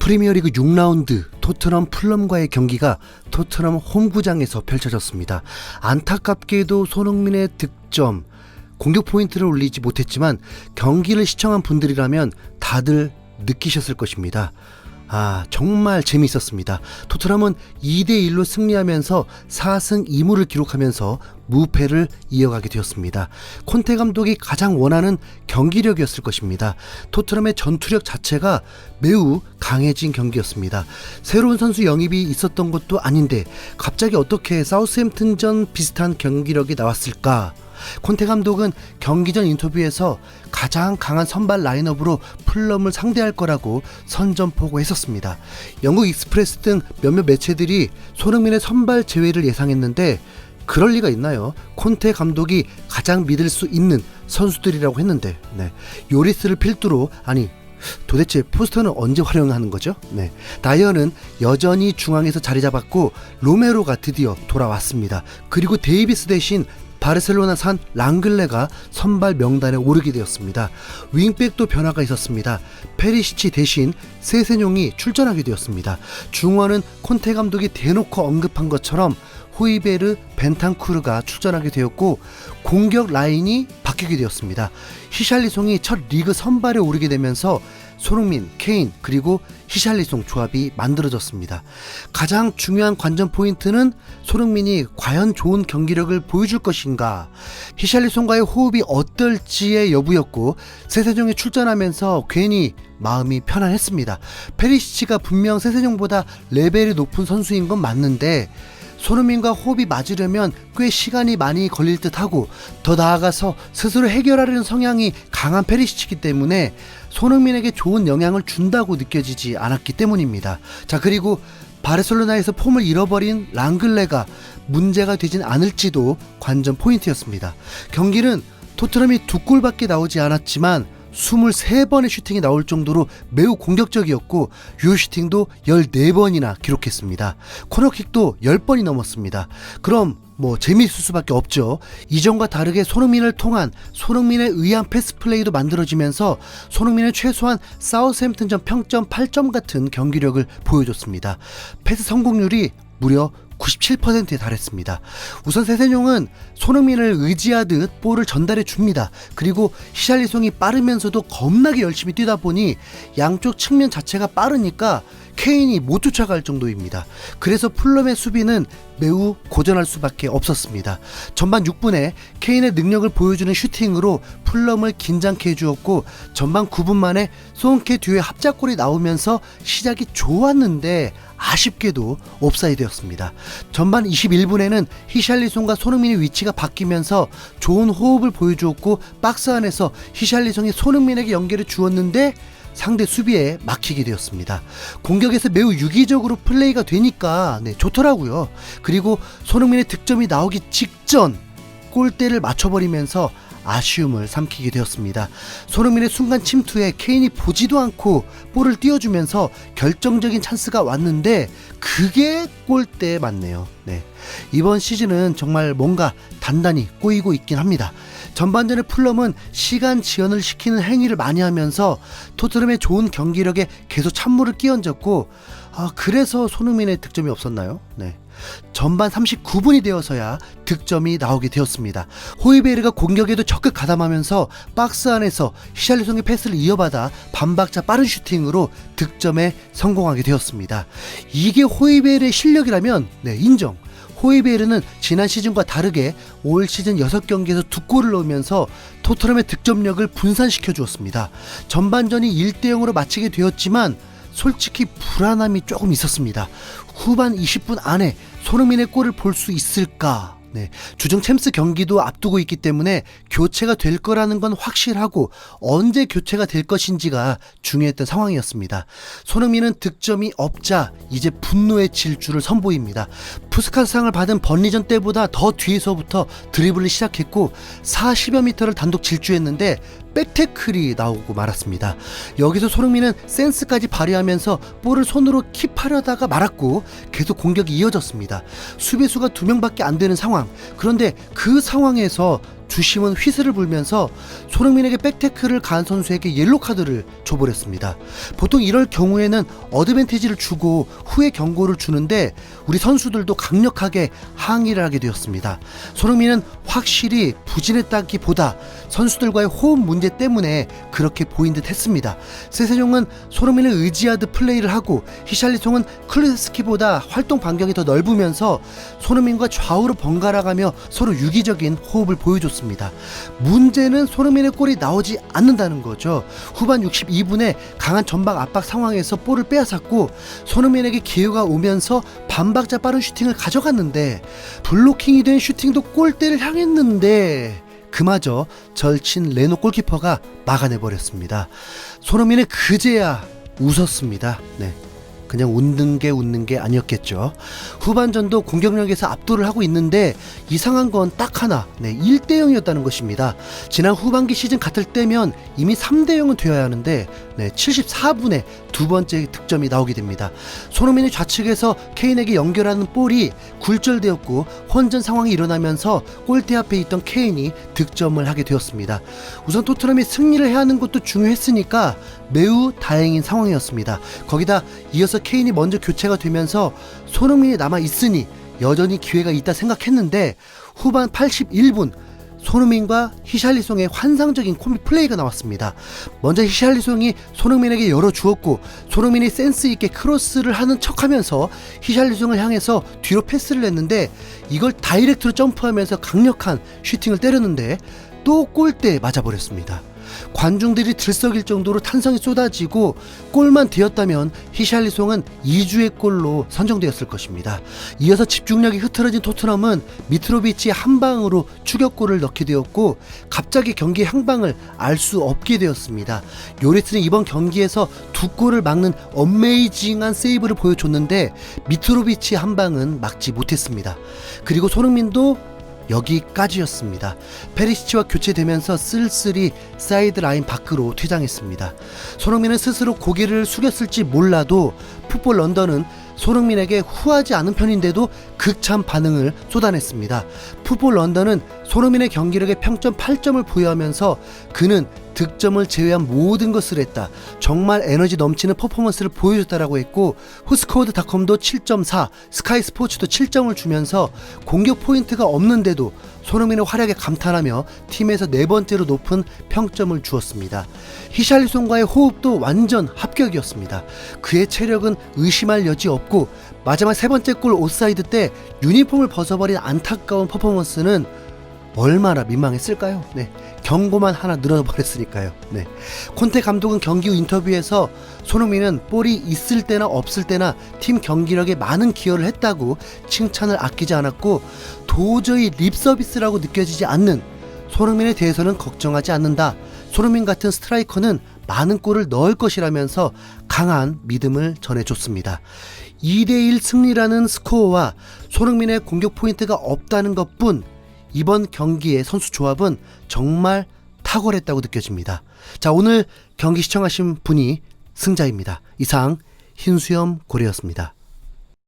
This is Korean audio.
프리미어리그 6라운드 토트넘 풀럼과의 경기가 토트넘 홈구장에서 펼쳐졌습니다. 안타깝게도 손흥민의 득점, 공격 포인트를 올리지 못했지만 경기를 시청한 분들이라면 다들 느끼셨을 것입니다. 정말 재미있었습니다. 토트넘은 2대1로 승리하면서 4승 2무를 기록하면서 무패를 이어가게 되었습니다. 콘테 감독이 가장 원하는 경기력이었을 것입니다. 토트넘의 전투력 자체가 매우 강해진 경기였습니다. 새로운 선수 영입이 있었던 것도 아닌데 갑자기 어떻게 사우스햄튼전 비슷한 경기력이 나왔을까? 콘테 감독은 경기 전 인터뷰에서 가장 강한 선발 라인업으로 풀럼을 상대할 거라고 선전포고했었습니다. 영국 익스프레스 등 몇몇 매체들이 손흥민의 선발 제외를 예상했는데 그럴 리가 있나요? 콘테 감독이 가장 믿을 수 있는 선수들이라고 했는데 요리스를 필두로 도대체 포스터는 언제 활용하는 거죠? 다이어는 여전히 중앙에서 자리 잡았고 로메로가 드디어 돌아왔습니다. 그리고 데이비스 대신 바르셀로나산 랑글레가 선발 명단에 오르게 되었습니다. 윙백도 변화가 있었습니다. 페리시치 대신 세세뇽이 출전하게 되었습니다. 중원은 콘테 감독이 대놓고 언급한 것처럼 호이베르, 벤탄쿠르가 출전하게 되었고 공격 라인이 바뀌게 되었습니다. 히샬리송이 첫 리그 선발에 오르게 되면서 손흥민, 케인 그리고 히샬리송 조합이 만들어졌습니다. 가장 중요한 관전 포인트는 손흥민이 과연 좋은 경기력을 보여줄 것인가, 히샬리송과의 호흡이 어떨지의 여부였고 세세뇽이 출전하면서 괜히 마음이 편안했습니다. 페리시치가 분명 세세뇽보다 레벨이 높은 선수인 건 맞는데 손흥민과 호흡이 맞으려면 꽤 시간이 많이 걸릴 듯하고 더 나아가서 스스로 해결하려는 성향이 강한 페리시치이기 때문에 손흥민에게 좋은 영향을 준다고 느껴지지 않았기 때문입니다. 그리고 바르셀로나에서 폼을 잃어버린 랑글레가 문제가 되진 않을지도 관전 포인트였습니다. 경기는 토트넘이 2골밖에 나오지 않았지만 23번의 슈팅이 나올 정도로 매우 공격적이었고 유효 슈팅도 14번이나 기록했습니다. 코너킥도 10번이 넘었습니다. 그럼 재미있을 수밖에 없죠. 이전과 다르게 손흥민을 통한 손흥민에 의한 패스 플레이도 만들어지면서 손흥민은 최소한 사우스햄튼전 평점 8점 같은 경기력을 보여줬습니다. 패스 성공률이 무려 97%에 달했습니다. 우선 세세뇽은 손흥민을 의지하듯 볼을 전달해 줍니다. 그리고 히샬리송이 빠르면서도 겁나게 열심히 뛰다 보니 양쪽 측면 자체가 빠르니까 케인이 못 쫓아갈 정도입니다. 그래서 풀럼의 수비는 매우 고전할 수밖에 없었습니다. 전반 6분에 케인의 능력을 보여주는 슈팅으로 풀럼을 긴장케 해주었고 전반 9분 만에 손케 뒤에 합작골이 나오면서 시작이 좋았는데 아쉽게도 옵사이드였습니다. 전반 21분에는 히샬리송과 손흥민의 위치가 바뀌면서 좋은 호흡을 보여주었고 박스 안에서 히샬리송이 손흥민에게 연결해 주었는데 상대 수비에 막히게 되었습니다. 공격에서 매우 유기적으로 플레이가 되니까 좋더라고요. 그리고 손흥민의 득점이 나오기 직전 골대를 맞춰버리면서 아쉬움을 삼키게 되었습니다. 손흥민의 순간 침투에 케인이 보지도 않고 볼을 띄워주면서 결정적인 찬스가 왔는데 그게 골대에 맞네요. 이번 시즌은 정말 뭔가 단단히 꼬이고 있긴 합니다. 전반전에 풀럼은 시간 지연을 시키는 행위를 많이 하면서 토트넘의 좋은 경기력에 계속 찬물을 끼얹었고 그래서 손흥민의 득점이 없었나요? 전반 39분이 되어서야 득점이 나오게 되었습니다. 호이베르가 공격에도 적극 가담하면서 박스 안에서 히샬리송의 패스를 이어받아 반박자 빠른 슈팅으로 득점에 성공하게 되었습니다. 이게 호이베르의 실력이라면 인정. 호이베르는 지난 시즌과 다르게 올 시즌 6경기에서 2골을 넣으면서 토트넘의 득점력을 분산시켜 주었습니다. 전반전이 1대0으로 마치게 되었지만 솔직히 불안함이 조금 있었습니다. 후반 20분 안에 손흥민의 골을 볼 수 있을까? 주중 챔스 경기도 앞두고 있기 때문에 교체가 될 거라는 건 확실하고 언제 교체가 될 것인지가 중요했던 상황이었습니다. 손흥민은 득점이 없자 이제 분노의 질주를 선보입니다. 푸스카스상을 받은 번리전 때보다 더 뒤에서부터 드리블을 시작했고 40여 미터를 단독 질주했는데 백태클이 나오고 말았습니다. 여기서 손흥민은 센스까지 발휘하면서 볼을 손으로 킵하려다가 말았고 계속 공격이 이어졌습니다. 수비수가 2명밖에 안 되는 상황. 그런데 그 상황에서 주심은 휘슬을 불면서 손흥민에게 백태클을 가한 선수에게 옐로 카드를 줘버렸습니다. 보통 이럴 경우에는 어드밴티지를 주고 후에 경고를 주는데 우리 선수들도 강력하게 항의를 하게 되었습니다. 손흥민은 확실히 부진했다기보다 선수들과의 호흡 문제 때문에 그렇게 보인 듯 했습니다. 세세종은 손흥민을 의지하듯 플레이를 하고 히샬리송은 클루세스키보다 활동 반경이 더 넓으면서 손흥민과 좌우로 번갈아가며 서로 유기적인 호흡을 보여줬습니다. 문제는 손흥민의 골이 나오지 않는다는 거죠. 후반 62분에 강한 전방 압박 상황에서 볼을 빼앗았고 손흥민에게 기회가 오면서 반박자 빠른 슈팅을 가져갔는데 블로킹이 된 슈팅도 골대를 향했는데 그마저 절친 레노 골키퍼가 막아내버렸습니다. 손흥민은 그제야 웃었습니다. 그냥 웃는 게 아니었겠죠. 후반전도 공격력에서 압도를 하고 있는데 이상한 건 딱 하나, 1대0이었다는 것입니다. 지난 후반기 시즌 같을 때면 이미 3대0은 되어야 하는데 74분에 두 번째 득점이 나오게 됩니다. 손흥민이 좌측에서 케인에게 연결하는 볼이 굴절되었고 혼전 상황이 일어나면서 골대 앞에 있던 케인이 득점을 하게 되었습니다. 우선 토트넘이 승리를 해야 하는 것도 중요했으니까 매우 다행인 상황이었습니다. 거기다 이어서 케인이 먼저 교체가 되면서 손흥민이 남아있으니 여전히 기회가 있다 생각했는데 후반 81분 손흥민과 히샬리송의 환상적인 콤비 플레이가 나왔습니다. 먼저 히샬리송이 손흥민에게 열어주었고 손흥민이 센스있게 크로스를 하는 척하면서 히샬리송을 향해서 뒤로 패스를 냈는데 이걸 다이렉트로 점프하면서 강력한 슈팅을 때렸는데 또 골대에 맞아버렸습니다. 관중들이 들썩일 정도로 탄성이 쏟아지고 골만 되었다면 히샬리송은 2주의 골로 선정되었을 것입니다. 이어서 집중력이 흐트러진 토트넘은 미트로비치의 한 방으로 추격골을 넣게 되었고 갑자기 경기의 향방을 알 수 없게 되었습니다. 요리스는 이번 경기에서 두 골을 막는 어메이징한 세이브를 보여줬는데 미트로비치의 한 방은 막지 못했습니다. 그리고 손흥민도 여기까지였습니다. 페리시치와 교체되면서 쓸쓸히 사이드라인 밖으로 퇴장했습니다. 손흥민은 스스로 고개를 숙였을지 몰라도 풋볼 런던은 손흥민에게 후하지 않은 편인데도 극찬 반응을 쏟아냈습니다. 풋볼 런던은 손흥민의 경기력에 평점 8점을 부여하면서 그는 득점을 제외한 모든 것을 했다. 정말 에너지 넘치는 퍼포먼스를 보여줬다라고 했고 후스코어드닷컴도 7.4, 스카이 스포츠도 7점을 주면서 공격 포인트가 없는데도 손흥민의 활약에 감탄하며 팀에서 네 번째로 높은 평점을 주었습니다. 히샬리송과의 호흡도 완전 합격이었습니다. 그의 체력은 의심할 여지 없고 마지막 세 번째 골 옵사이드 때 유니폼을 벗어버린 안타까운 퍼포먼스는 얼마나 민망했을까요? 경고만 하나 늘어버렸으니까요. 콘테 감독은 경기 후 인터뷰에서 손흥민은 볼이 있을 때나 없을 때나 팀 경기력에 많은 기여를 했다고 칭찬을 아끼지 않았고 도저히 립서비스라고 느껴지지 않는 손흥민에 대해서는 걱정하지 않는다. 손흥민 같은 스트라이커는 많은 골을 넣을 것이라면서 강한 믿음을 전해줬습니다. 2대1 승리라는 스코어와 손흥민의 공격 포인트가 없다는 것뿐 이번 경기의 선수 조합은 정말 탁월했다고 느껴집니다. 자, 오늘 경기 시청하신 분이 승자입니다. 이상 흰수염 고래였습니다.